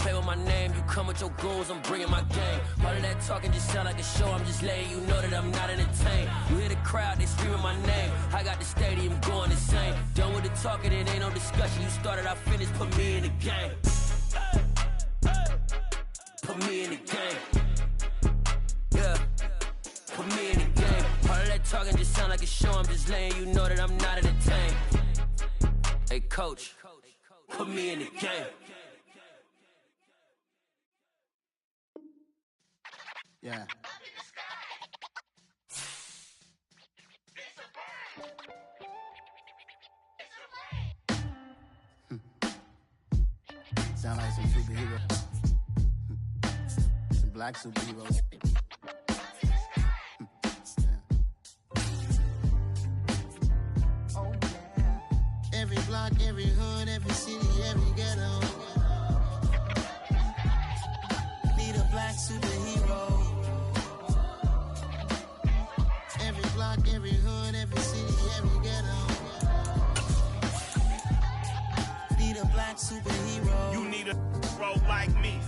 play with my name. You come with your goons, I'm bringing my game. All of that talking just sound like a show. I'm just letting you know that I'm not entertained. You hear the crowd, they screaming my name. I got the stadium going insane. Done with the talking, it ain't no discussion. You started, I finished, put me in the game. Put me in the game. Yeah. Put me in the game. All of that talking just sound like a show. I'm just letting you know that I'm not entertained. Hey, coach, put me in the game. Yeah. Sound like some superheroes. Some black superheroes. Oh, yeah. Every block, every hood, every city, every ghetto. Need a black superhero. Every block, every hood, every city, every ghetto. Need a black superhero. You need a bro like me.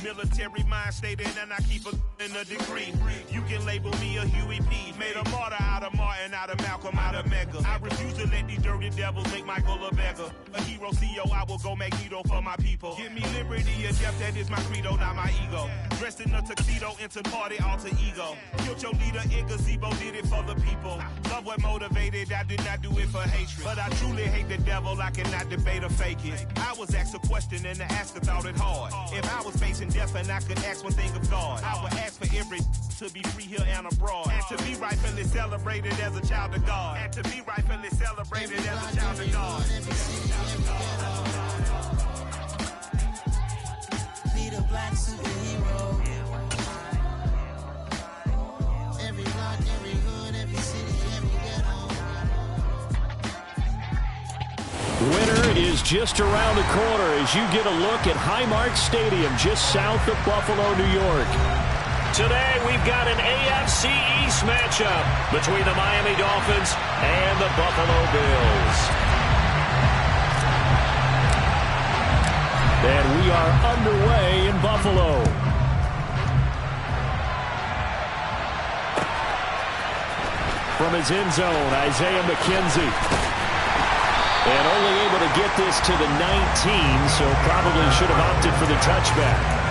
Military mind stated, and I keep in a degree. You can label me a Huey P. Made a martyr out of Martin, out of Malcolm, out of Mega. I refuse to let these dirty devils make Michael a beggar. A hero CEO, I will go Magneto for my people. Give me liberty and death, that is my credo, not my ego. Dressed in a tuxedo, into party, alter ego. Killed your leader in gazebo, did it for the people. Love what motivated, I did not do it for hatred. But I truly hate the devil, I cannot debate or fake it. I was asked a question and the asker thought it hard. If I was facing death and I could ask one thing of God, I would ask for every to be free here and abroad, and to be rightfully celebrated as a child of God, and to be rightfully celebrated as a child of God. Need a black superhero. Every block, every hood, every city, every ghetto. Winter is just around the corner as you get a look at Highmark Stadium just south of Buffalo, New York. Today we've got an AFC East matchup between the Miami Dolphins and the Buffalo Bills. And we are underway in Buffalo. From his end zone, Isaiah McKenzie. And only able to get this to the 19, so probably should have opted for the touchback.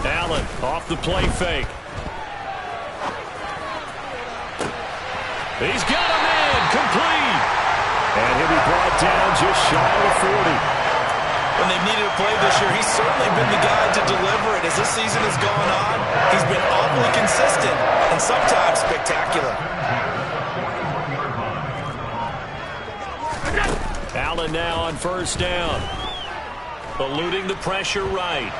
Allen off the play fake. He's got him in, complete. And he'll be brought down just shy of 40. When they've needed a play this year, he's certainly been the guy to deliver it. As this season has gone on, he's been awfully consistent and sometimes spectacular. Allen now on first down. Eluding the pressure right.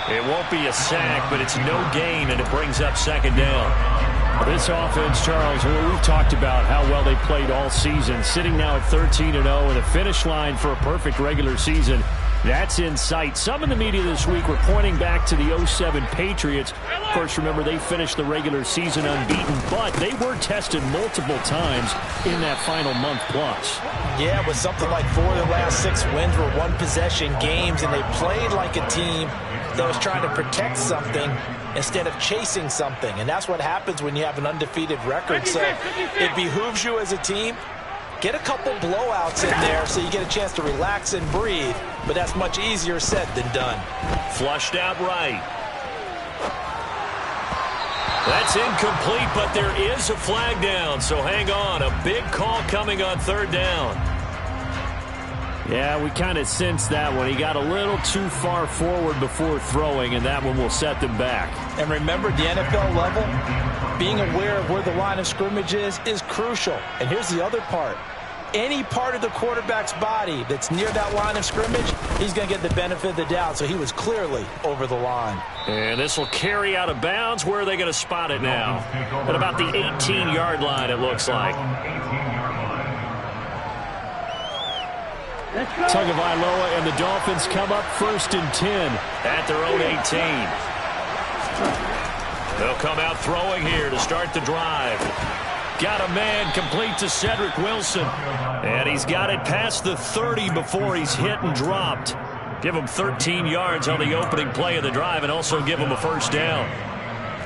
It won't be a sack, but it's no gain, and it brings up second down. This offense, Charles, we've talked about how well they played all season, sitting now at 13-0 and a finish line for a perfect regular season. That's in sight. Some in the media this week were pointing back to the 07 Patriots. Of course, remember, they finished the regular season unbeaten, but they were tested multiple times in that final month plus. Yeah, but something like 4 of the last 6 wins were one-possession games, and they played like a team that was trying to protect something instead of chasing something. And that's what happens when you have an undefeated record. So it behooves you as a team, get a couple blowouts in there so you get a chance to relax and breathe. But that's much easier said than done. Flushed out right. That's incomplete, but there is a flag down. So hang on. A big call coming on third down. Yeah, we kind of sensed that one. He got a little too far forward before throwing, and that one will set them back. And remember, the NFL level, being aware of where the line of scrimmage is crucial. And here's the other part. Any part of the quarterback's body that's near that line of scrimmage, he's going to get the benefit of the doubt. So he was clearly over the line. And this will carry out of bounds. Where are they going to spot it now? At about the 18-yard line, it looks like. Tagovailoa and the Dolphins come up 1st and 10 at their own 18. They'll come out throwing here to start the drive. Got a man complete to Cedric Wilson. And he's got it past the 30 before he's hit and dropped. Give him 13 yards on the opening play of the drive and also give him a 1st down.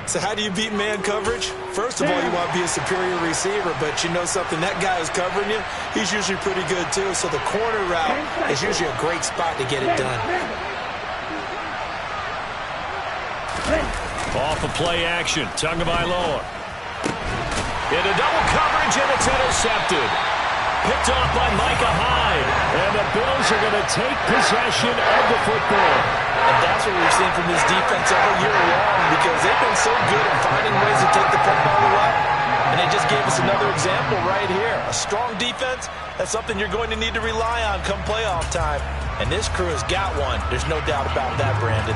So how do you beat man coverage? First of all, you want to be a superior receiver, but you know something, that guy who's covering you, he's usually pretty good too. So the corner route is usually a great spot to get it done. Off of play action, Tagovailoa. Into double coverage, and it's intercepted. Picked off by Micah Hyde. And the Bills are going to take possession of the football. And that's what we've seen from this defense all year long, because they've been so good at finding ways to take the football away. And they just gave us another example right here. A strong defense, that's something you're going to need to rely on come playoff time. And this crew has got one. There's no doubt about that, Brandon.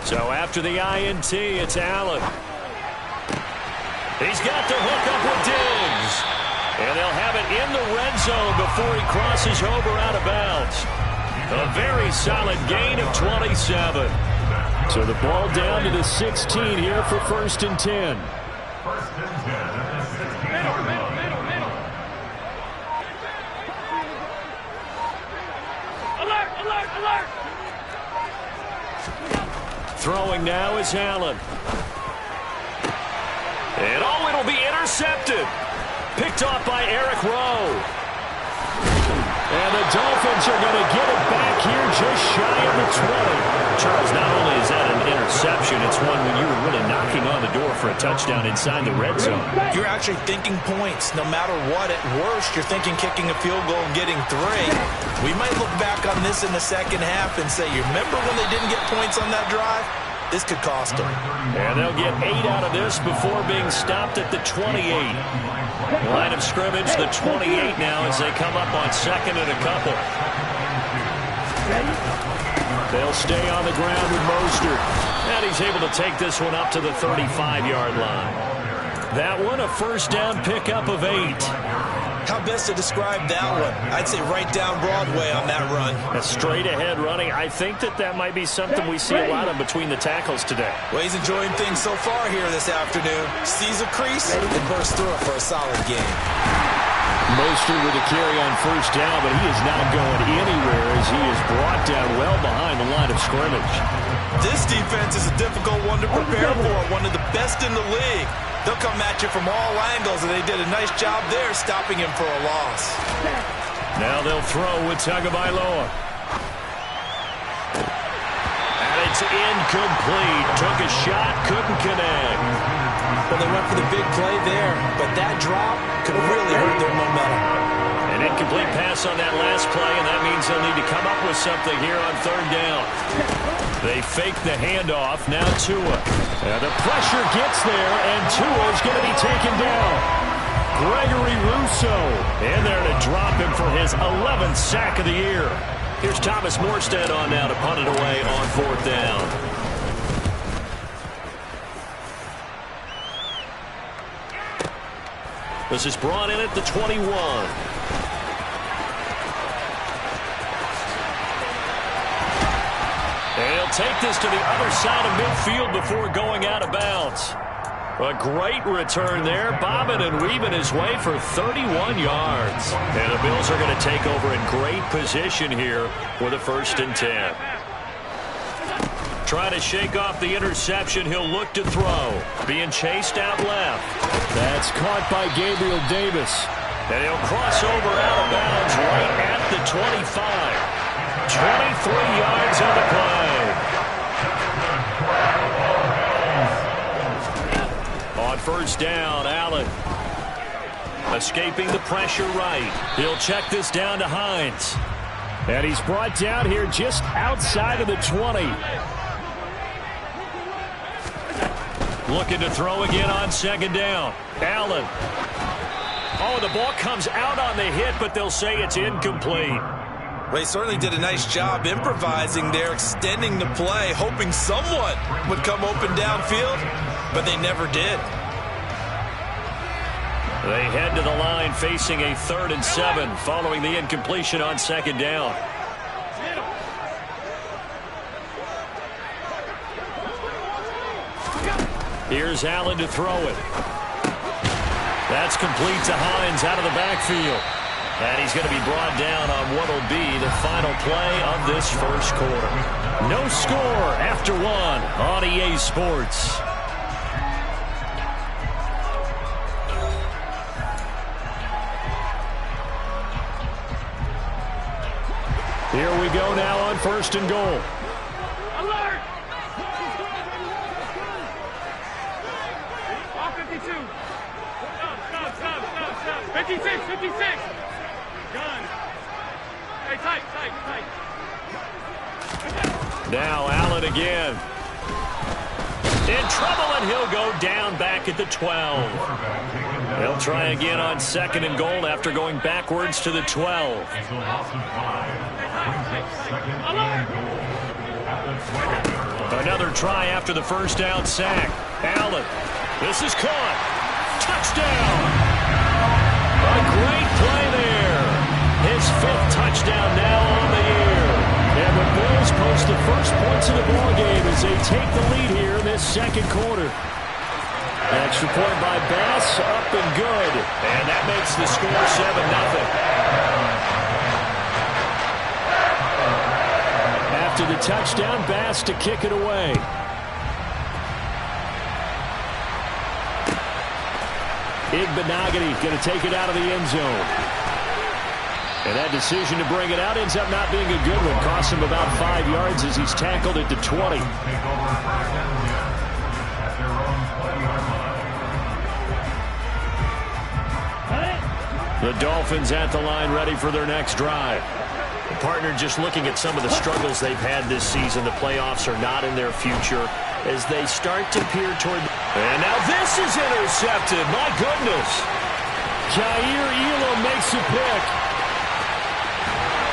So after the INT, it's Allen. He's got the hook up with Diggs. And they'll have it in the red zone before he crosses over out of bounds. A very solid gain of 27. So the ball down to the 16 here for 1st and 10. Throwing now is Allen. And it'll be intercepted. Picked off by Eric Rowe. And the Dolphins are going to get it back here just shy of the 20. Charles, not only is that an interception, it's one when you were really knocking on the door for a touchdown inside the red zone. You're actually thinking points. No matter what, at worst, you're thinking kicking a field goal and getting 3. We might look back on this in the second half and say, you remember when they didn't get points on that drive? This could cost them. And they'll get 8 out of this before being stopped at the 28. Line of scrimmage, the 28 now as they come up on 2nd and a couple. They'll stay on the ground with Mostert. And he's able to take this one up to the 35-yard line. That one, a 1st down pickup of 8. How best to describe that one? I'd say right down Broadway on that run. A straight-ahead running. I think that might be something we see a lot of between the tackles today. Well, he's enjoying things so far here this afternoon. Sees a crease and bursts through it for a solid game. Mostert with a carry on 1st down, but he is not going anywhere as he is brought down well behind the line of scrimmage. This defense is a difficult one to prepare for, one of the best in the league. They'll come at you from all angles, and they did a nice job there stopping him for a loss. Now they'll throw with Tagovailoa. And it's incomplete. Took a shot, couldn't connect. Well, they went for the big play there, but that drop could have really hurt their momentum. An incomplete pass on that last play, and that means they'll need to come up with something here on 3rd down. They fake the handoff. Now Tua. The pressure gets there, and Tua is going to be taken down. Gregory Rousseau in there to drop him for his 11th sack of the year. Here's Thomas Morstead on now to punt it away on 4th down. This is brought in at the 21. And he'll take this to the other side of midfield before going out of bounds. A great return there, bobbing and weaving his way for 31 yards. And the Bills are going to take over in great position here with a 1st and 10. Trying to shake off the interception, he'll look to throw. Being chased out left. That's caught by Gabriel Davis. And he'll cross over out of bounds right at the 25. 23 yards on the play. On 1st down, Allen. Escaping the pressure right. He'll check this down to Hines. And he's brought down here just outside of the 20. Looking to throw again on 2nd down. Allen. Oh, the ball comes out on the hit, but they'll say it's incomplete. Well, he certainly did a nice job improvising there, extending the play, hoping someone would come open downfield. but they never did. They head to the line facing a 3rd and 7 following the incompletion on 2nd down. Here's Allen to throw it. That's complete to Hines out of the backfield. And he's going to be brought down on what will be the final play of this first quarter. No score after 1 on EA Sports. Here we go now on 1st and goal. Alert! All 52. Stop. 56. Gun. Hey, tight. Now Allen again. In trouble, and he'll go down back at the 12. He'll try again on 2nd and goal after going backwards to the 12. Another try after the first down sack. Allen. This is caught. Touchdown. A great play there. His 5th touchdown now on the year. And the Bills post the first points of the ballgame as they take the lead here in this 2nd quarter. Extra point by Bass, up and good. And that makes the score 7-0. After the touchdown, Bass to kick it away. Igbenogany going to take it out of the end zone. And that decision to bring it out ends up not being a good one. Costs him about 5 yards as he's tackled at the 20. The Dolphins at the line ready for their next drive. The partner just looking at some of the struggles they've had this season. The playoffs are not in their future as they start to peer toward. And now this is intercepted. My goodness. Jair Elam makes a pick.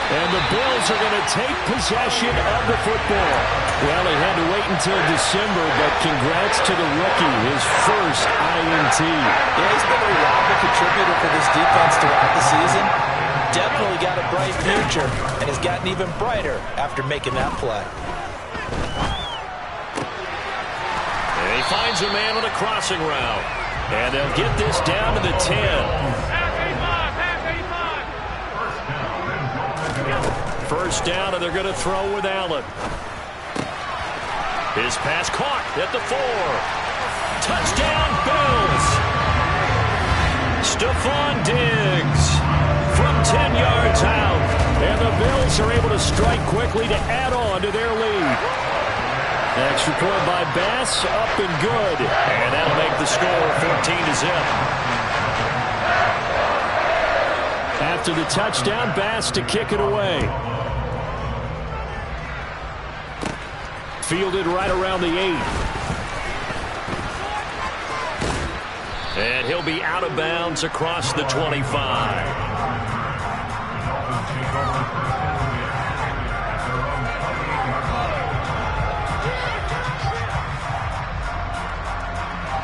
And the Bills are going to take possession of the football. Well, they had to wait until December, but congrats to the rookie, his first INT. Yeah, he's been a reliable contributor for this defense throughout the season. Definitely got a bright future, and has gotten even brighter after making that play. And he finds a man on a crossing route. And they'll get this down to the 10. First down, and they're going to throw with Allen. His pass caught at the 4. Touchdown, Bills. Stephon Diggs from 10 yards out. And the Bills are able to strike quickly to add on to their lead. Extra point by Bass, up and good. And that'll make the score 14-0. After the touchdown, Bass to kick it away. Fielded right around the 8. And he'll be out of bounds across the 25.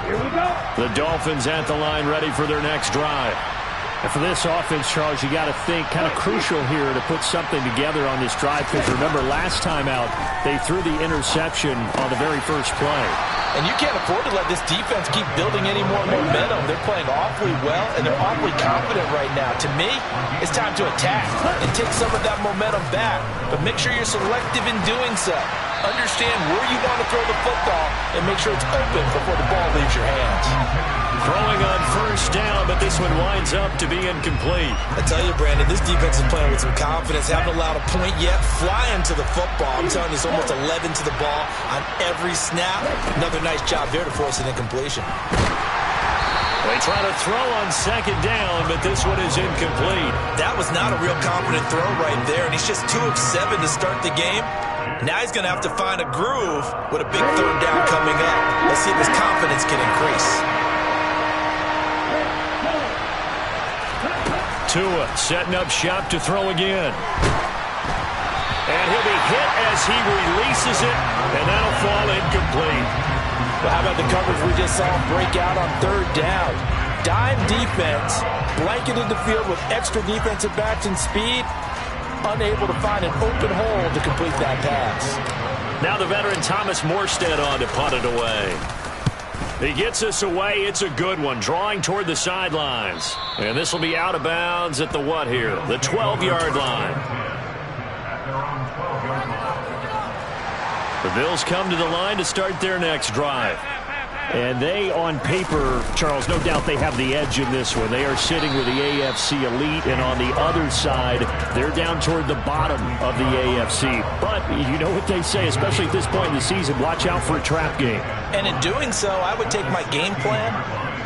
Here we go. The Dolphins at the line ready for their next drive. And for this offense, Charles, you got to think kind of crucial here to put something together on this drive, because remember last time out they threw the interception on the very first play. And you can't afford to let this defense keep building any more momentum. They're playing awfully well, and they're awfully confident right now. To me, it's time to attack and take some of that momentum back. But make sure you're selective in doing so. Understand where you want to throw the football and make sure it's open before the ball leaves your hands. Throwing on first down, but this one winds up to be incomplete. I tell you, Brandon, this defense is playing with some confidence. Haven't allowed a point yet. Flying to the football. I'm telling you, it's almost 11 to the ball on every snap. Another nice job there to force an incompletion. They try to throw on second down, but this one is incomplete. That was not a real confident throw right there, and he's just 2 of 7 to start the game. Now he's going to have to find a groove with a big third down coming up. Let's see if his confidence can increase. Tua setting up shop to throw again. And he'll be hit as he releases it, and that'll fall incomplete. Well, how about the coverage we just saw break out on third down? Dime defense, blanketed the field with extra defensive backs and speed, unable to find an open hole to complete that pass. Now the veteran Thomas Morstead on to punt it away. He gets us away. It's a good one, drawing toward the sidelines. And this will be out of bounds at the what here? The 12-yard line. The Bills come to the line to start their next drive. And they, on paper, Charles, no doubt they have the edge in this one. They are sitting with the AFC elite, and on the other side, they're down toward the bottom of the AFC. But you know what they say, especially at this point in the season, watch out for a trap game. And in doing so, I would take my game plan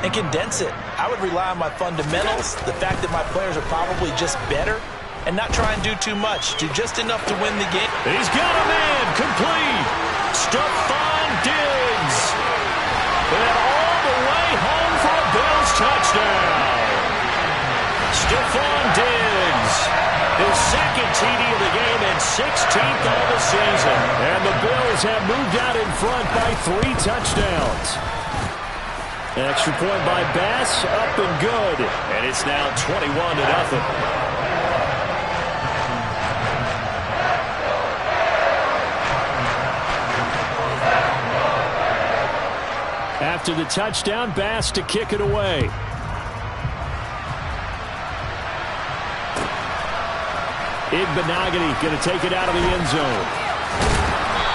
and condense it. I would rely on my fundamentals, the fact that my players are probably just better, and not try and do too much, do just enough to win the game. He's got a man, complete. Stephon Diggs. And all the way home for a Bills touchdown. Stephon Diggs, his second TD of the game and 16th of the season. And the Bills have moved out in front by 3 touchdowns. An extra point by Bass, up and good. And it's now 21-0. After the touchdown, Bass to kick it away. Igbenogany going to take it out of the end zone.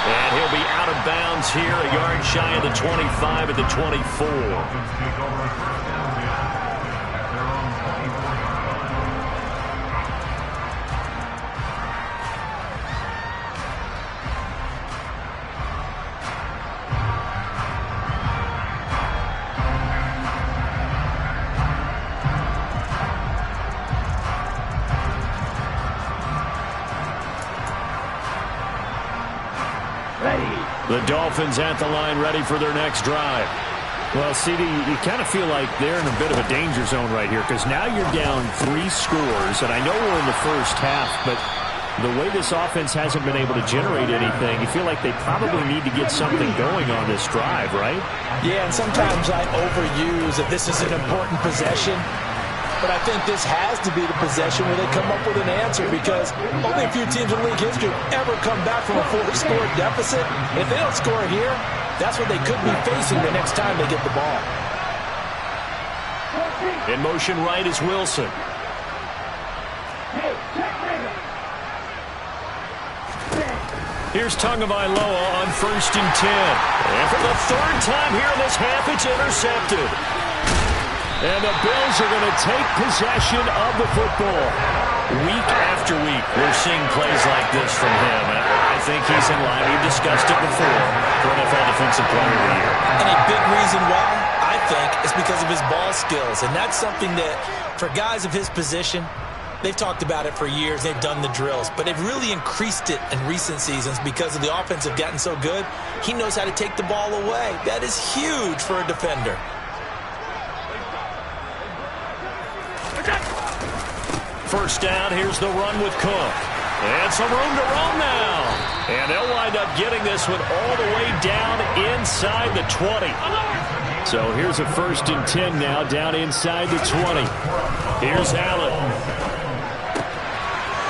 And he'll be out of bounds here, a yard shy of the 25 at the 24. The Dolphins at the line, ready for their next drive. Well, CD, you kind of feel like they're in a bit of a danger zone right here because now you're down 3 scores, and I know we're in the first half, but the way this offense hasn't been able to generate anything, you feel like they probably need to get something going on this drive, right? Yeah, and sometimes I overuse that this is an important possession. But I think this has to be the possession where they come up with an answer because only a few teams in league history ever come back from a 4-score deficit. If they don't score here, that's what they could be facing the next time they get the ball. In motion right is Wilson. Here's Tagovailoa on 1st and 10. And for the 3rd time here in this half, it's intercepted. And the Bills are going to take possession of the football. Week after week, we're seeing plays like this from him. And I think he's in line. We've discussed it before for NFL Defensive Player of the Year. And a big reason why, I think, is because of his ball skills. And that's something that, for guys of his position, they've talked about it for years. They've done the drills. But they've really increased it in recent seasons because of the offense have gotten so good. He knows how to take the ball away. That is huge for a defender. First down, here's the run with Cook. And some room to roam now. And they'll wind up getting this one all the way down inside the 20. So here's a 1st and 10 now, down inside the 20. Here's Allen.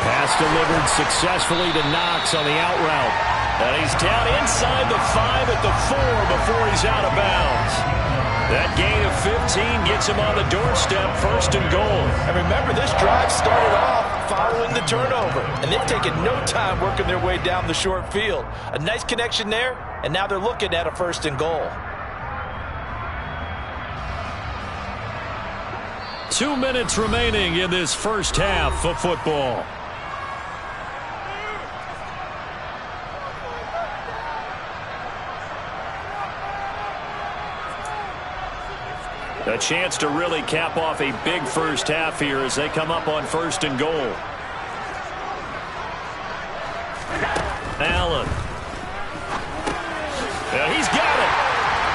Pass delivered successfully to Knox on the out route. And he's down inside the 5 at the 4 before he's out of bounds. That gain of 15 gets him on the doorstep, 1st and goal. And remember, this drive started off following the turnover. And they've taken no time working their way down the short field. A nice connection there, and now they're looking at a 1st and goal. 2 minutes remaining in this first half of football. A chance to really cap off a big first half here as they come up on 1st and goal. Allen. And he's got it.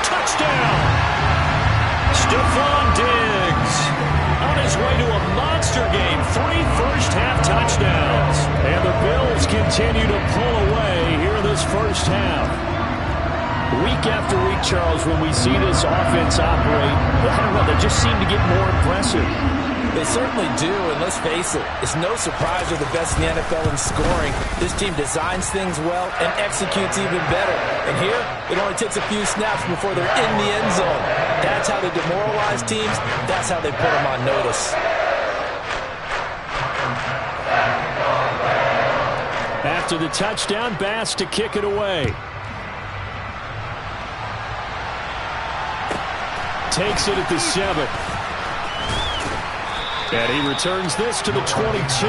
Touchdown. Stephon Diggs on his way to a monster game. 3 first-half touchdowns. And the Bills continue to pull away here in this first half. Week after week, Charles, when we see this offense operate, I don't know, they just seem to get more impressive. They certainly do, and let's face it, it's no surprise they're the best in the NFL in scoring. This team designs things well and executes even better. And here, it only takes a few snaps before they're in the end zone. That's how they demoralize teams. That's how they put them on notice. After the touchdown, Bass to kick it away. Takes it at the 7. And he returns this to the 22.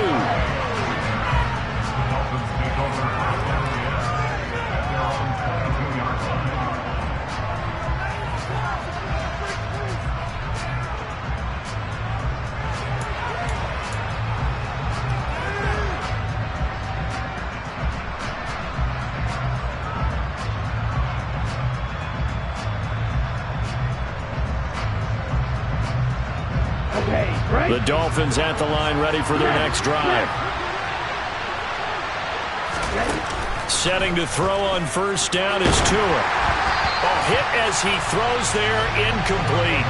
The Dolphins at the line, ready for their next drive. Setting to throw on first down is Tua. Hit as he throws there, incomplete.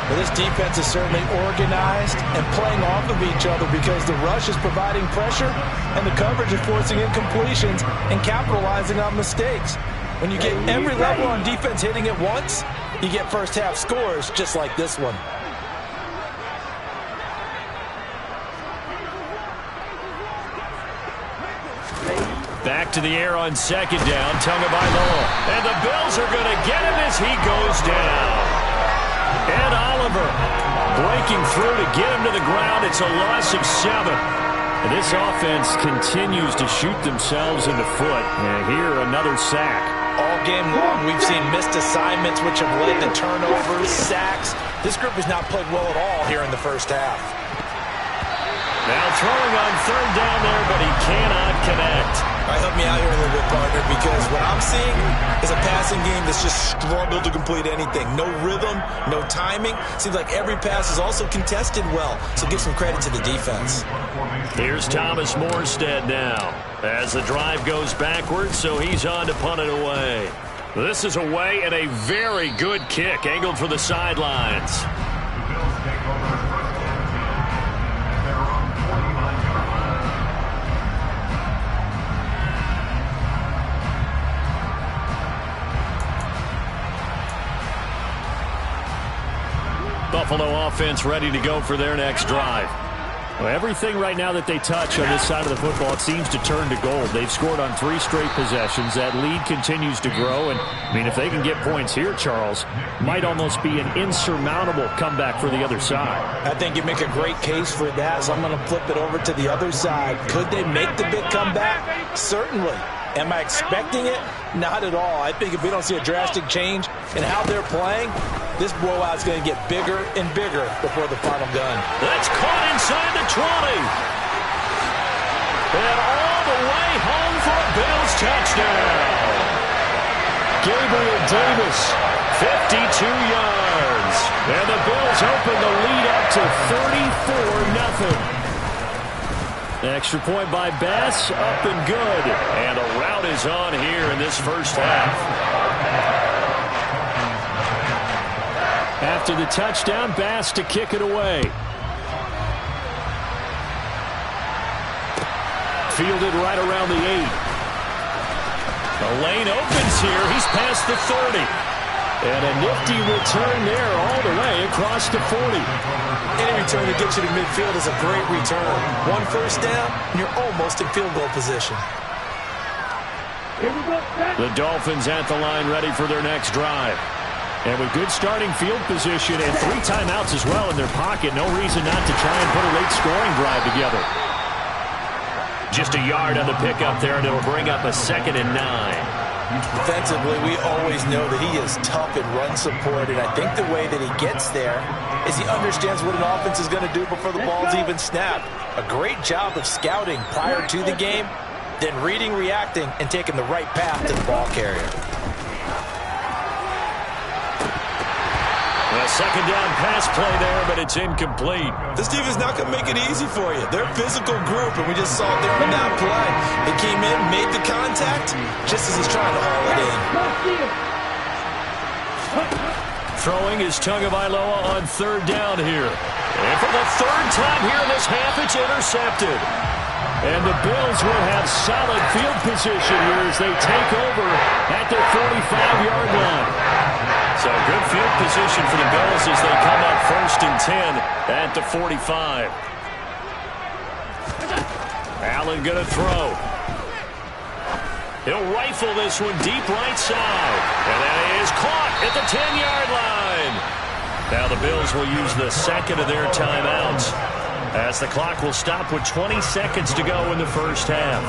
Well, this defense is certainly organized and playing off of each other because the rush is providing pressure and the coverage is forcing incompletions and capitalizing on mistakes. When you get every level on defense hitting at once, you get first half scores just like this one. Back to the air on second down. Tagovailoa. And the Bills are going to get him as he goes down. Ed Oliver breaking through to get him to the ground. It's a loss of 7. And this offense continues to shoot themselves in the foot. And here, another sack. All game long, we've seen missed assignments, which have led to turnovers, sacks. This group has not played well at all here in the first half. Now throwing on third down there, but he cannot connect. All right, help me out here a little bit, partner, because what I'm seeing is a passing game that's just struggled to complete anything. No rhythm, no timing. Seems like every pass is also contested well, so give some credit to the defense. Here's Thomas Morstead now as the drive goes backwards, so he's on to punt it away. This is away and a very good kick, angled for the sidelines. Buffalo offense ready to go for their next drive. Well, everything right now that they touch on this side of the football, it seems to turn to gold. They've scored on 3 straight possessions. That lead continues to grow. And, I mean, if they can get points here, Charles, might almost be an insurmountable comeback for the other side. I think you make a great case for that, so I'm going to flip it over to the other side. Could they make the big comeback? Certainly. Am I expecting it? Not at all. I think if we don't see a drastic change in how they're playing, this blowout's going to get bigger and bigger before the final gun. That's caught inside the 20. And all the way home for a Bills touchdown. Gabriel Davis, 52 yards. And the Bills open the lead up to 34-0. Extra point by Bass, up and good. And a rout is on here in this first half. After the touchdown, Bass to kick it away. Fielded right around the 8. The lane opens here. He's past the 30. And a nifty return there all the way across the 40. Any return that gets you to midfield is a great return. One first down, and you're almost in field goal position. The Dolphins at the line ready for their next drive. And with good starting field position and 3 timeouts as well in their pocket, no reason not to try and put a late scoring drive together. Just a yard on the pickup there, and it'll bring up a 2nd and 9. Defensively, we always know that he is tough in run support, and I think the way that he gets there is he understands what an offense is going to do before the ball's even snapped. A great job of scouting prior to the game, then reading, reacting, and taking the right path to the ball carrier. The second down pass play there, but it's incomplete. This defense not going to make it easy for you. They're a physical group, and we just saw it there on that play. They came in, made the contact, just as he's trying to haul it in. Throwing is Tagovailoa on third down here. And for the third time here in this half, it's intercepted. And the Bills will have solid field position here as they take over at their 45-yard line. So good field position for the Bills as they come up 1st and 10 at the 45. Allen going to throw. He'll rifle this one deep right side. And that is caught at the 10-yard line. Now the Bills will use the second of their timeouts as the clock will stop with 20 seconds to go in the first half.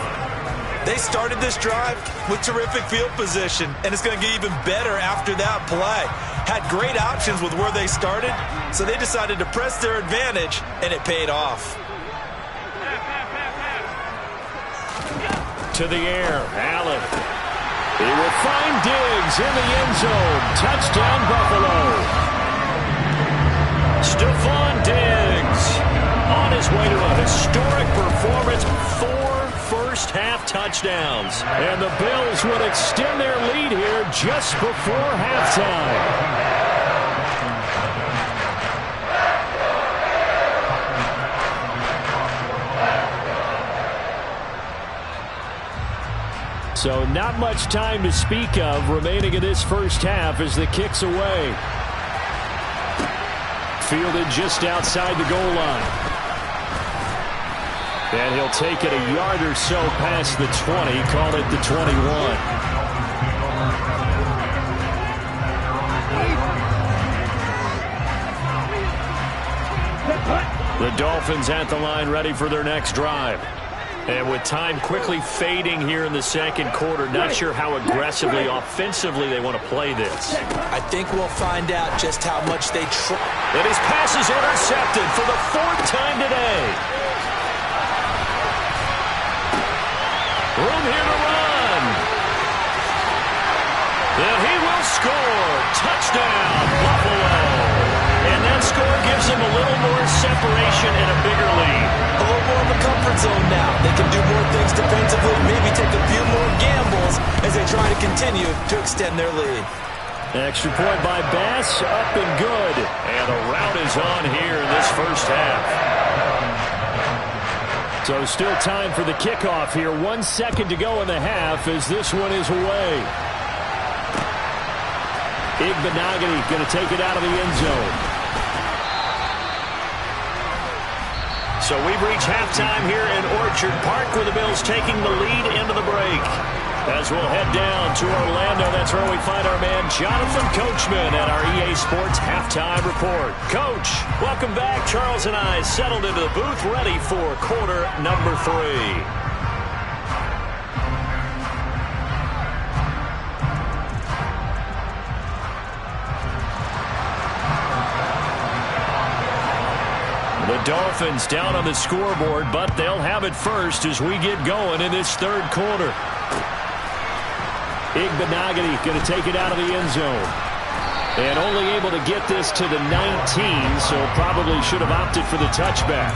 They started this drive with terrific field position, and it's going to get even better after that play. Had great options with where they started, so they decided to press their advantage, and it paid off. To the air, Allen. He will find Diggs in the end zone. Touchdown, Buffalo. Stephon Diggs on his way to a historic performance. 4 first-half touchdowns. And the Bills would extend their lead here just before halftime. So not much time to speak of remaining in this first half as the kick's away. Fielded just outside the goal line. And he'll take it a yard or so past the 20, call it the 21. The Dolphins at the line ready for their next drive. And with time quickly fading here in the second quarter, not sure how aggressively, offensively they want to play this. I think we'll find out just how much they try. And his pass is intercepted for the 4th time today. Room here to run. And he will score. Touchdown, Buffalo. And that score gives them a little more separation and a bigger lead. A little more of a comfort zone now. They can do more things defensively, maybe take a few more gambles as they try to continue to extend their lead. Extra point by Bass, up and good. And the route is on here in this first half. So still time for the kickoff here. 1 second to go in the half as this one is away. Igbenogany going to take it out of the end zone. So we've reached halftime here in Orchard Park with the Bills taking the lead into the break. As we'll head down to Orlando, that's where we find our man Jonathan Coachman at our EA Sports Halftime Report. Coach, welcome back. Charles and I settled into the booth ready for quarter number 3. The Dolphins down on the scoreboard, but they'll have it first as we get going in this third quarter. Igbenogany going to take it out of the end zone. And only able to get this to the 19, so probably should have opted for the touchback.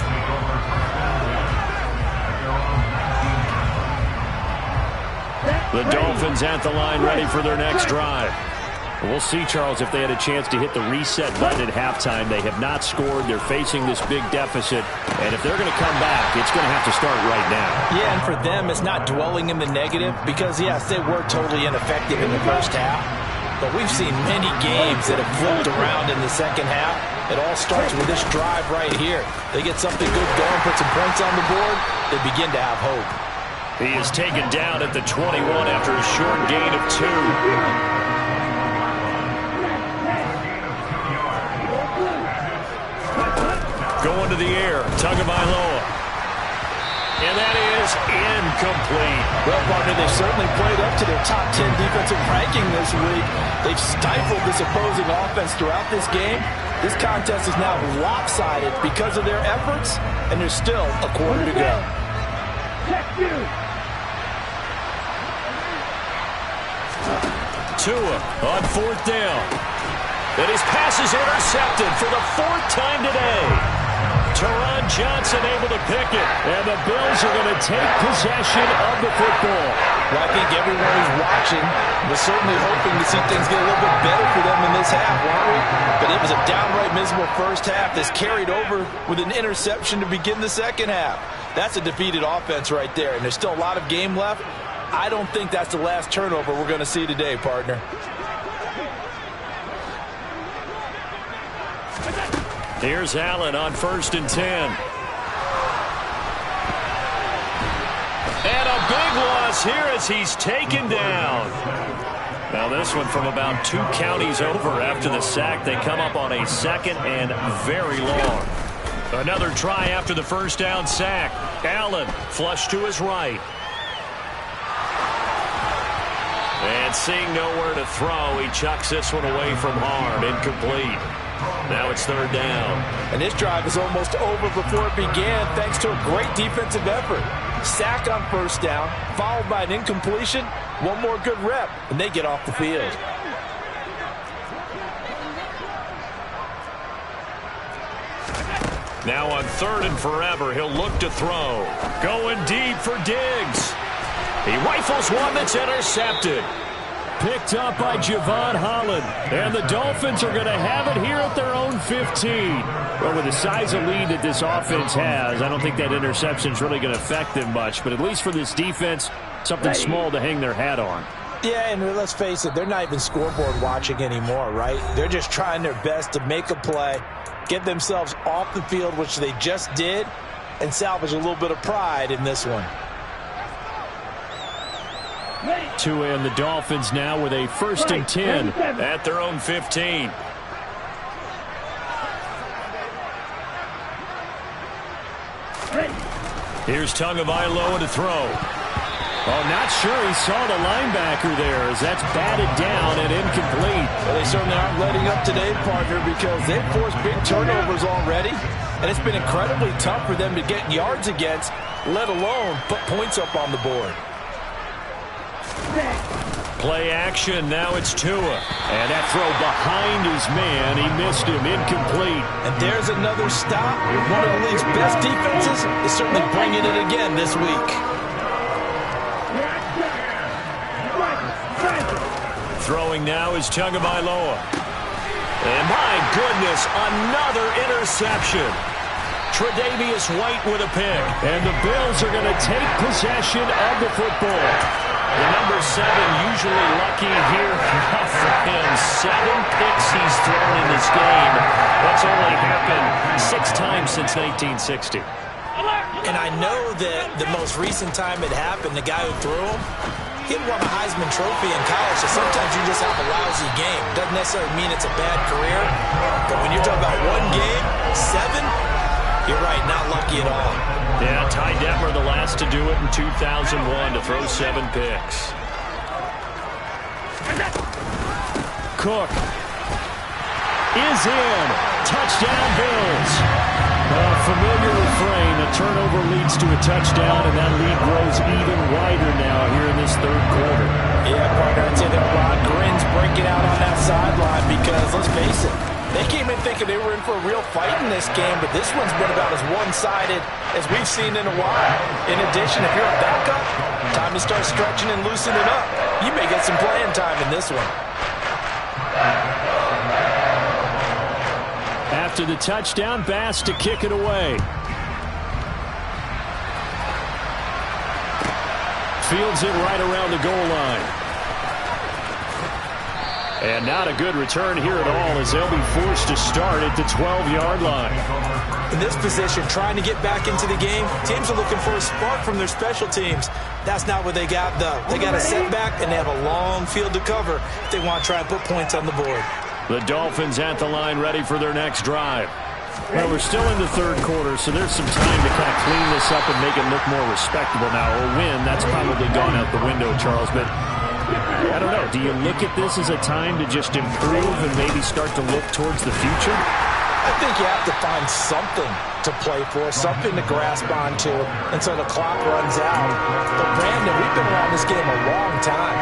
The Dolphins at the line ready for their next drive. We'll see, Charles, if they had a chance to hit the reset button at halftime. They have not scored. They're facing this big deficit. And if they're going to come back, it's going to have to start right now. Yeah, and for them, it's not dwelling in the negative because, yes, they were totally ineffective in the first half. But we've seen many games that have flipped around in the second half. It all starts with this drive right here. They get something good going, put some points on the board, they begin to have hope. He is taken down at the 21 after a short gain of 2. Going to the air, Tagovailoa. And that is incomplete. Well, partner, they've certainly played up to their top 10 defensive ranking this week. They've stifled this opposing offense throughout this game. This contest is now lopsided because of their efforts, and there's still a quarter to go. Tua on 4th down. And his pass is intercepted for the 4th time today. Teron Johnson able to pick it. And the Bills are going to take possession of the football. Well, I think everyone who's watching was certainly hoping to see things get a little bit better for them in this half, weren't we? But it was a downright miserable first half that's carried over with an interception to begin the second half. That's a defeated offense right there, and there's still a lot of game left. I don't think that's the last turnover we're going to see today, partner. Here's Allen on 1st and 10. And a big loss here as he's taken down. Now this one from about 2 counties over after the sack. They come up on a 2nd and very long. Another try after the first down sack. Allen flush to his right. And seeing nowhere to throw, he chucks this one away from harm. Incomplete. Now it's 3rd down. And this drive is almost over before it began thanks to a great defensive effort. Sack on 1st down, followed by an incompletion. One more good rep, and they get off the field. Now on 3rd and forever, he'll look to throw. Going deep for Diggs. He rifles one that's intercepted. Picked up by Javon Holland. And the Dolphins are going to have it here at their own 15. Well, with the size of lead that this offense has, I don't think that interception is really going to affect them much. But at least for this defense, something small to hang their hat on. Yeah, and let's face it, they're not even scoreboard watching anymore, right? They're just trying their best to make a play, get themselves off the field, which they just did, and salvage a little bit of pride in this one. Tua and the Dolphins now with a 1st and 10 at their own 15. Here's Tagovailoa to throw. Oh, not sure he saw the linebacker there as that's batted down and incomplete. Well, they certainly aren't letting up today, partner, because they've forced big turnovers already, and it's been incredibly tough for them to get yards against, let alone put points up on the board. Play action, now it's Tua. And that throw behind his man, he missed him, incomplete. And there's another stop. One of the league's best defenses is certainly bringing it again this week. Throwing now is Tagovailoa. And my goodness, another interception. Tre'Davious White with a pick. And the Bills are going to take possession of the football. The number 7 usually lucky here. Not for him. 7 picks he's thrown in this game. That's only happened 6 times since 1960. And I know that the most recent time it happened, the guy who threw him, he had won a Heisman Trophy in college, so sometimes you just have a lousy game. Doesn't necessarily mean it's a bad career, but when you're talking about one game, 7, you're right, not lucky at all. Yeah, Ty Detmer the last to do it in 2001 to throw 7 picks. Cook is in. Touchdown Bills. Familiar refrain. A turnover leads to a touchdown, and that lead grows even wider now here in this 3rd quarter. Yeah, partner, I'd say that Rod Grin's breaking out on that sideline because, let's face it, they came in thinking they were in for a real fight in this game, but this one's been about as one-sided as we've seen in a while. In addition, if you're a backup, time to start stretching and loosening up. You may get some playing time in this one. After the touchdown, Bass to kick it away. Fields it right around the goal line. And not a good return here at all as they'll be forced to start at the 12-yard line. In this position, trying to get back into the game, teams are looking for a spark from their special teams. That's not what they got, though. They got a setback, and they have a long field to cover if they want to try and put points on the board. The Dolphins at the line ready for their next drive. Well, we're still in the 3rd quarter, so there's some time to kind of clean this up and make it look more respectable now. A win, that's probably gone out the window, Charles, but I don't know. Do you look at this as a time to just improve and maybe start to look towards the future? I think you have to find something to play for, something to grasp onto until the clock runs out. But, Brandon, we've been around this game a long time.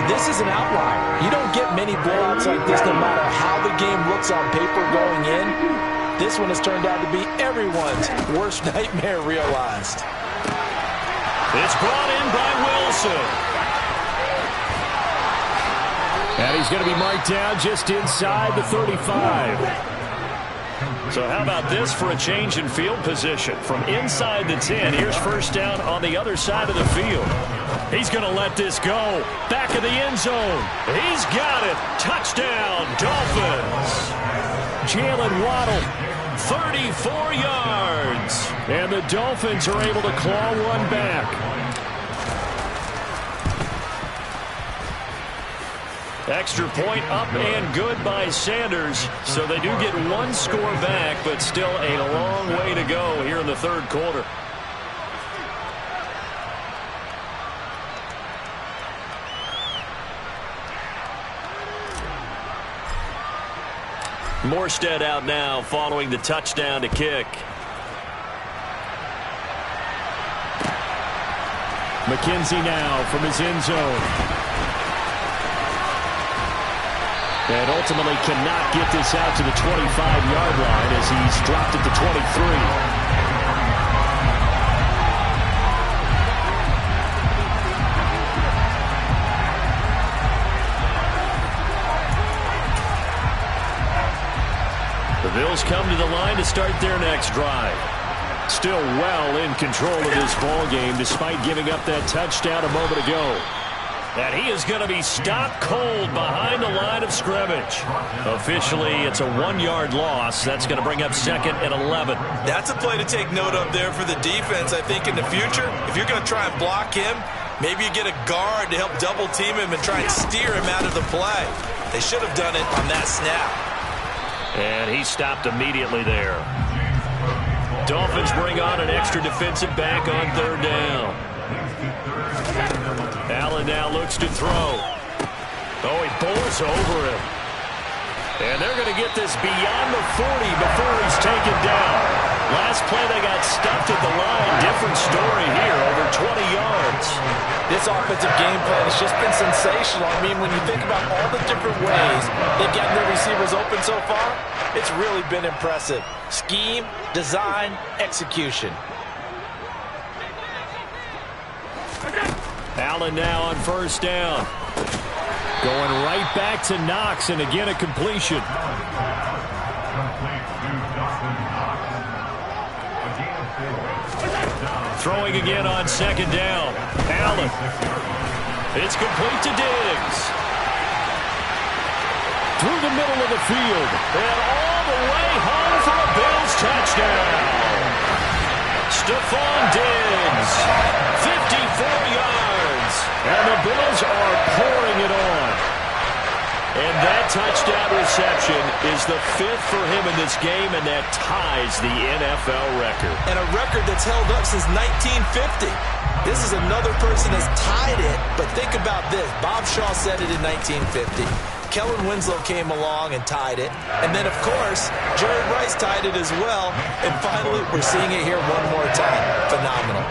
This is an outlier. You don't get many blowouts like this no matter how the game looks on paper going in. This one has turned out to be everyone's worst nightmare realized. It's brought in by Wilson. And he's going to be marked down just inside the 35. So how about this for a change in field position? From inside the 10, here's first down on the other side of the field. He's going to let this go. Back of the end zone. He's got it. Touchdown, Dolphins. Jalen Waddle, 34 yards. And the Dolphins are able to claw one back. Extra point up and good by Sanders. So they do get one score back, but still a long way to go here in the third quarter. Morstead out now following the touchdown to kick. McKenzie now from his end zone. And ultimately cannot get this out to the 25-yard line as he's dropped it to 23. The Bills come to the line to start their next drive. Still well in control of this ball game despite giving up that touchdown a moment ago. And he is going to be stopped cold behind the line of scrimmage. Officially, it's a 1-yard loss. That's going to bring up second and 11. That's a play to take note of there for the defense, I think, in the future. If you're going to try and block him, maybe you get a guard to help double team him and try and steer him out of the play. They should have done it on that snap. And he stopped immediately there. Dolphins bring on an extra defensive back on third down. Allen now looks to throw. Oh, he bowls over him. And they're going to get this beyond the 40 before he's taken down. Last play they got stuffed at the line. Different story here, over 20 yards. This offensive game plan has just been sensational. I mean, when you think about all the different ways they've gotten their receivers open so far, it's really been impressive. Scheme, design, execution. Allen now on first down. Going right back to Knox, and again a completion. Throwing again on second down. Allen. It's complete to Diggs. Through the middle of the field. And all the way home for a Bills touchdown. Stephon Diggs. 54 yards. And the Bills are pouring it on. And that touchdown reception is the 5th for him in this game, and that ties the NFL record. And a record that's held up since 1950. This is another person that's tied it, but think about this. Bob Shaw said it in 1950. Kellen Winslow came along and tied it. And then, of course, Jerry Rice tied it as well. And finally, we're seeing it here one more time. Phenomenal.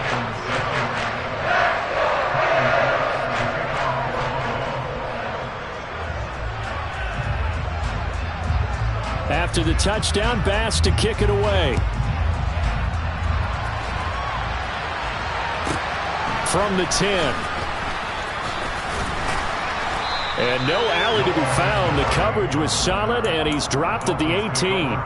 After the touchdown, Bass to kick it away. From the 10. And no alley to be found. The coverage was solid, and he's dropped at the 18.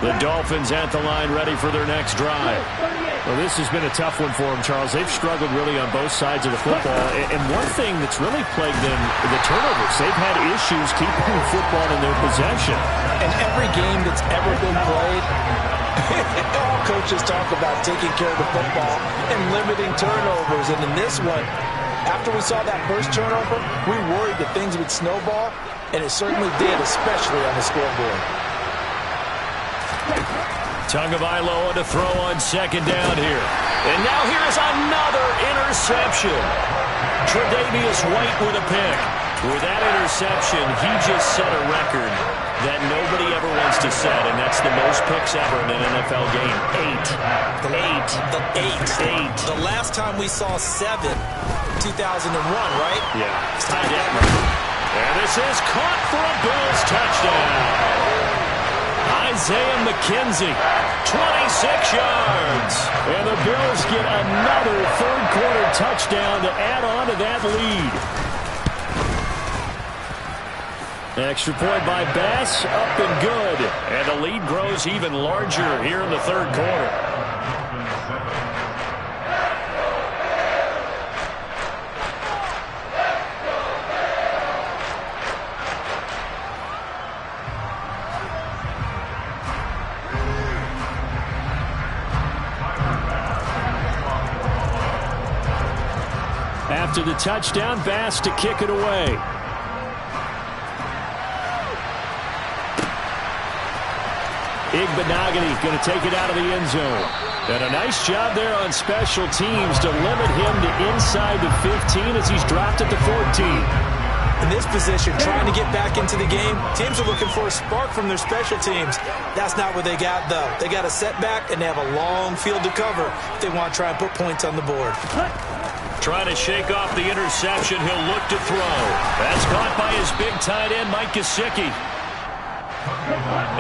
The Dolphins at the line ready for their next drive. Well, this has been a tough one for them, Charles. They've struggled really on both sides of the football. And one thing that's really plagued them, the turnovers. They've had issues keeping the football in their possession. And every game that's ever been played, all coaches talk about taking care of the football and limiting turnovers. And in this one, after we saw that first turnover, we worried that things would snowball, and it certainly did, especially on the scoreboard. Tagovailoa to throw on second down here. And now here is another interception. Tre'Davious White with a pick. With that interception, he just set a record that nobody ever wants to set, and that's the most picks ever in an NFL game. 8. The last time we saw 7, 2001, right? Yeah. It's tied up. And this is caught for a Bills touchdown. Isaiah McKenzie, 26 yards. And the Bills get another third-quarter touchdown to add on to that lead. Extra point by Bass, up and good. And the lead grows even larger here in the third quarter. After the touchdown, Bass to kick it away. Igbenogany going to take it out of the end zone. And a nice job there on special teams to limit him to inside the 15 as he's dropped at the 14. In this position, trying to get back into the game, teams are looking for a spark from their special teams. That's not what they got, though. They got a setback, and they have a long field to cover if they want to try and put points on the board. Trying to shake off the interception. He'll look to throw. That's caught by his big tight end, Mike Gesicki.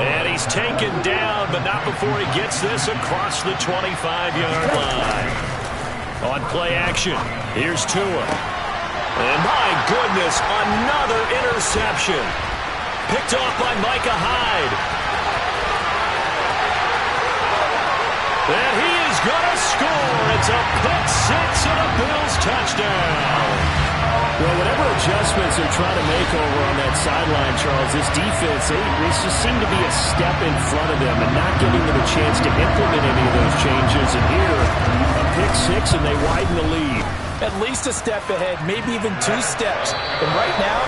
And he's taken down, but not before he gets this across the 25-yard line. On play action, here's Tua. And my goodness, another interception. Picked off by Micah Hyde. And he is going to score. It's a pick six and a Bills touchdown. Well, whatever adjustments they're trying to make over on that sideline, Charles, this defense, they just seem to be a step in front of them and not giving them a chance to implement any of those changes. And here, a pick six, and they widen the lead. At least a step ahead, maybe even 2 steps. And right now,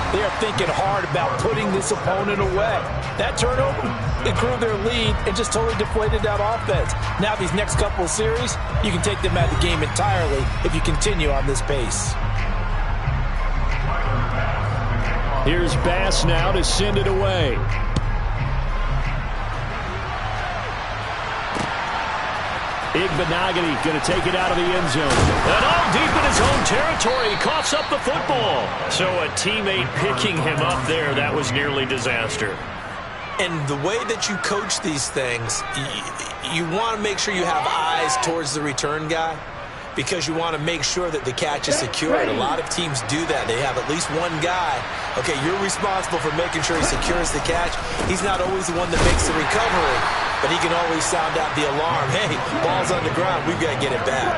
they are thinking hard about putting this opponent away. That turnover, it grew their lead and just totally deflated that offense. Now these next couple of series, you can take them out of the game entirely if you continue on this pace. Here's Bass now to send it away. Igbenogany going to take it out of the end zone. And all deep in his own territory, he coughs up the football. So a teammate picking him up there, that was nearly disaster. And the way that you coach these things, you want to make sure you have eyes towards the return guy, because you want to make sure that the catch is secured. A lot of teams do that. They have at least one guy. Okay, you're responsible for making sure he secures the catch. He's not always the one that makes the recovery, but he can always sound out the alarm. Hey, ball's on the ground. We've got to get it back.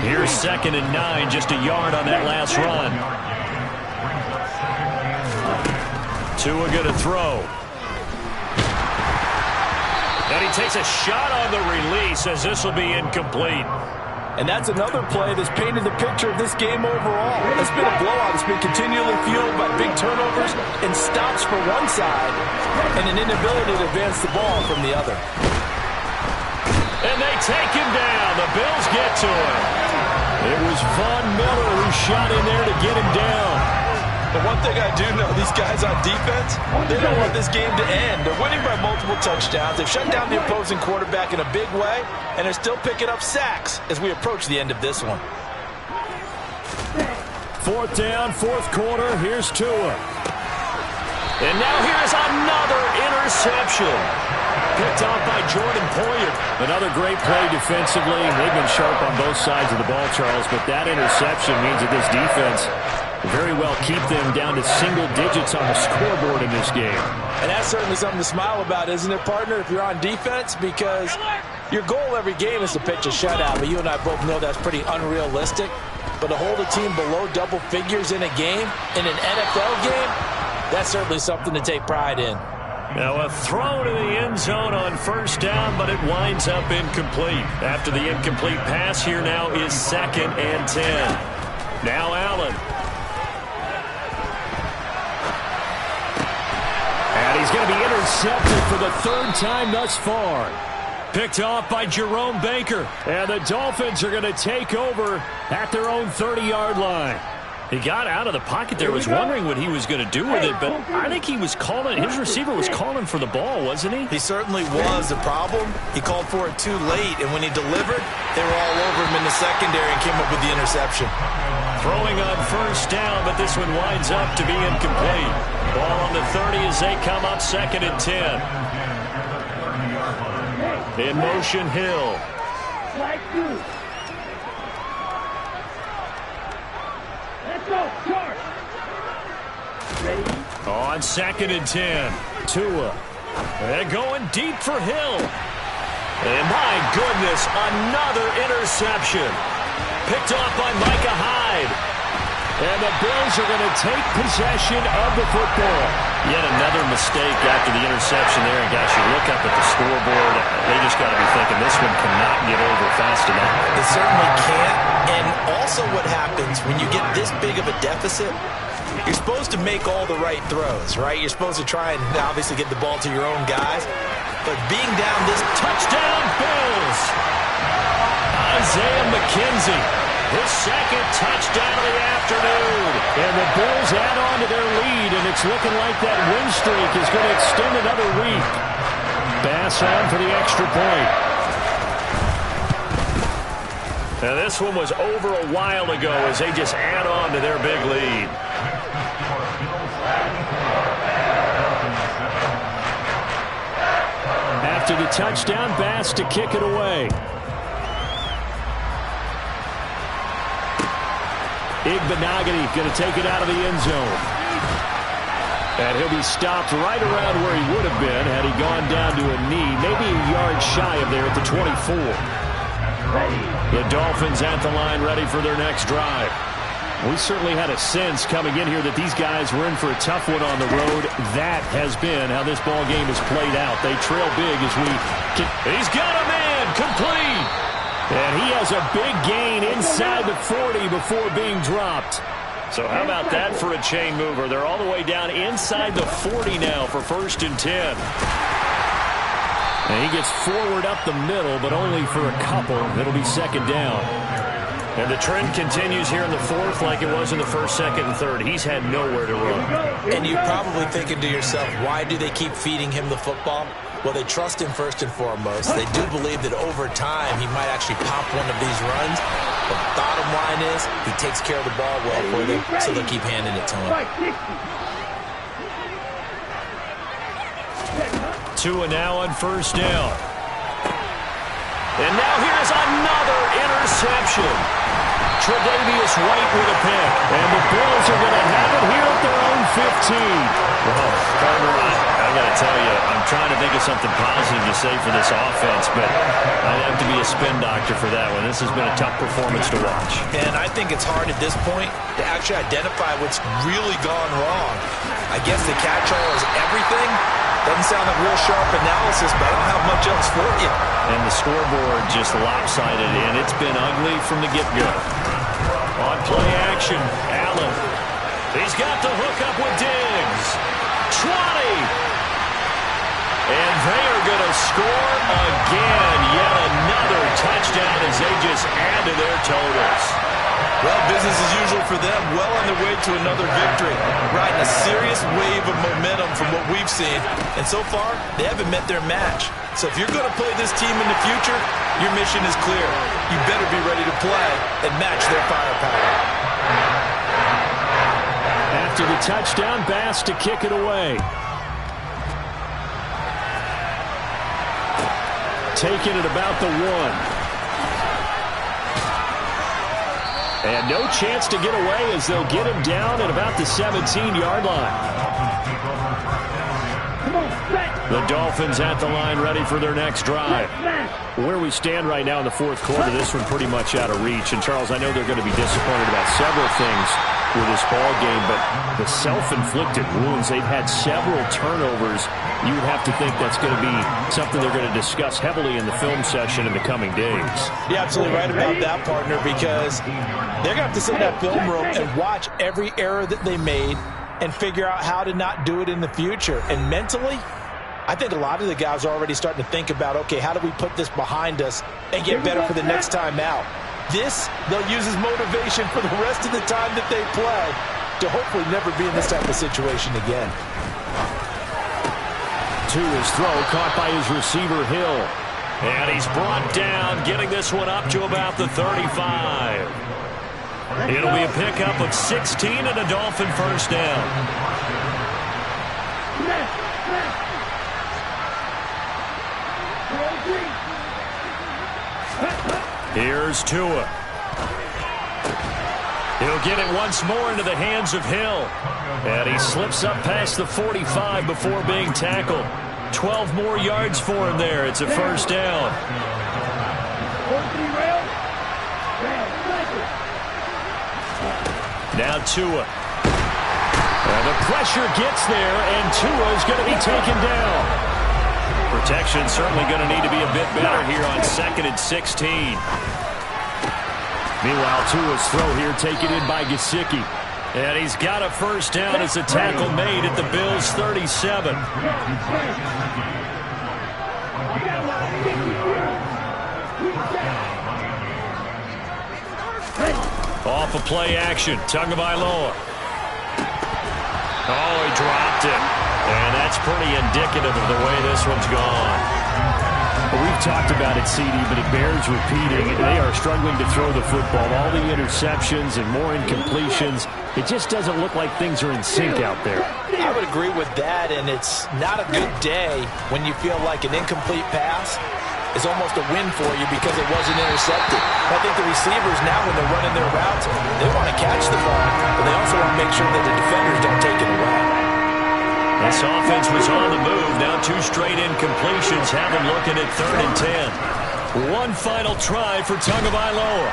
Here's 2nd and 9, just a yard on that last run. Tua going to throw. And he takes a shot on the release as this will be incomplete. And that's another play that's painted the picture of this game overall. It's been a blowout. It's been continually fueled by big turnovers and stops for one side and an inability to advance the ball from the other. And they take him down. The Bills get to him. It was Von Miller who shot in there to get him down. But one thing I do know, these guys on defense, they don't want this game to end. They're winning by multiple touchdowns. They've shut down the opposing quarterback in a big way, and they're still picking up sacks as we approach the end of this one. 4th down, 4th quarter. Here's Tua. And now here's another interception. Picked off by Jordan Poyer. Another great play defensively. They've been sharp on both sides of the ball, Charles, but that interception means that this defense very well keep them down to single digits on the scoreboard in this game. And that's certainly something to smile about, isn't it, partner, if you're on defense? Because your goal every game is to pitch a shutout, but you and I both know that's pretty unrealistic. But to hold a team below double figures in a game, in an NFL game, that's certainly something to take pride in. Now a throw to the end zone on 1st down, but it winds up incomplete. After the incomplete pass, here now is 2nd and 10. Now Allen. And he's going to be intercepted for the 3rd time thus far. Picked off by Jerome Baker. And the Dolphins are going to take over at their own 30-yard line. He got out of the pocket there, was wondering what he was going to do with it, but I think he was calling, his receiver was calling for the ball, wasn't he? He certainly was. The problem, he called for it too late, and when he delivered, they were all over him in the secondary and came up with the interception. Throwing on first down, but this one winds up to be incomplete. Ball on the 30 as they come up 2nd and 10. In motion, Hill. Flag 2. Let's go, charge. Ready? On 2nd and 10. Tua. They're going deep for Hill. And my goodness, another interception. Picked off by Micah Hyde. And the Bills are going to take possession of the football. Yet another mistake after the interception there. And guys, you look up at the scoreboard, they just got to be thinking this one cannot get over fast enough. It certainly can't. And also what happens when you get this big of a deficit, you're supposed to make all the right throws, right? You're supposed to try and obviously get the ball to your own guys. But being down this touchdown, Bills! Isaiah McKenzie, his second touchdown of the afternoon. And the Bills add on to their lead, and it's looking like that win streak is going to extend another week. Bass on for the extra point. Now this one was over a while ago as they just add on to their big lead. After the touchdown, Bass to kick it away. Igbenogany going to take it out of the end zone. And he'll be stopped right around where he would have been had he gone down to a knee, maybe a yard shy of there at the 24. The Dolphins at the line ready for their next drive. We certainly had a sense coming in here that these guys were in for a tough one on the road. That has been how this ball game has played out. They trail big as we... He's got a man, complete! And he has a big gain inside the 40 before being dropped. So how about that for a chain mover? They're all the way down inside the 40 now for 1st and 10. And he gets forward up the middle, but only for a couple. It'll be 2nd down. And the trend continues here in the 4th like it was in the 1st, 2nd, and 3rd. He's had nowhere to run. And you're probably thinking to yourself, why do they keep feeding him the football? Well, they trust him first and foremost. They do believe that over time he might actually pop one of these runs. But the bottom line is he takes care of the ball well for them, so they'll keep handing it to him. Tua now on 1st down. And now here's another interception. Tre'Davious White with a pick. And the Bills are going to have it here at their own 15. Well, Carter, I got to tell you, I'm trying to think of something positive to say for this offense, but I'd have to be a spin doctor for that one. This has been a tough performance to watch. And I think it's hard at this point to actually identify what's really gone wrong. I guess the catch-all is everything. Doesn't sound like real sharp analysis, but I don't have much else for you. And the scoreboard just lopsided, and it's been ugly from the get-go. On play action, Allen. He's got the hookup with Diggs. 20. And they are going to score again. Yet another touchdown as they just add to their totals. Well, business as usual for them. Well on their way to another victory. Riding a serious wave of momentum from what we've seen. And so far, they haven't met their match. So if you're going to play this team in the future, your mission is clear. You better be ready to play and match their firepower. After the touchdown, Bass to kick it away. Taking it about the 1. And no chance to get away as they'll get him down at about the 17-yard line. The Dolphins at the line ready for their next drive. Where we stand right now in the 4th quarter, this one pretty much out of reach. And, Charles, I know they're going to be disappointed about several things with this ball game, but the self-inflicted wounds, they've had several turnovers. You would have to think that's going to be something they're going to discuss heavily in the film session in the coming days. You're absolutely right about that, partner, because they're going to have to sit in that film room and watch every error that they made and figure out how to not do it in the future. And mentally, I think a lot of the guys are already starting to think about, okay, how do we put this behind us and get better for the next time out? This, they'll use as motivation for the rest of the time that they play to hopefully never be in this type of situation again. To his throw, caught by his receiver, Hill. And he's brought down, getting this one up to about the 35. It'll be a pickup of 16 and a Dolphin first down. Here's Tua. He'll get it once more into the hands of Hill. And he slips up past the 45 before being tackled. 12 more yards for him there. It's a first down. Now Tua. And the pressure gets there, and Tua's going to be taken down. Protection certainly going to need to be a bit better here on 2nd and 16. Meanwhile, Tua's throw here taken in by Gesicki. And he's got a first down as a tackle made at the Bills' 37. Off of play action, Tagovailoa. Oh, he dropped it. And that's pretty indicative of the way this one's gone. Well, we've talked about it, CD, but it bears repeating. They are struggling to throw the football. All the interceptions and more incompletions. It just doesn't look like things are in sync out there. I would agree with that, and it's not a good day when you feel like an incomplete pass is almost a win for you because it wasn't intercepted. I think the receivers now, when they're running their routes, they want to catch the ball, but they also want to make sure that the defenders don't take it away. This offense was on the move. Now 2 straight incompletions have them looking at 3rd and 10. One final try for Tagovailoa.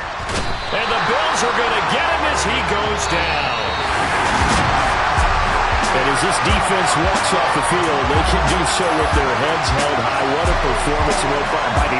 And the Bills are going to get him as he goes down. And as this defense walks off the field, they can do so with their heads held high. What a performance by the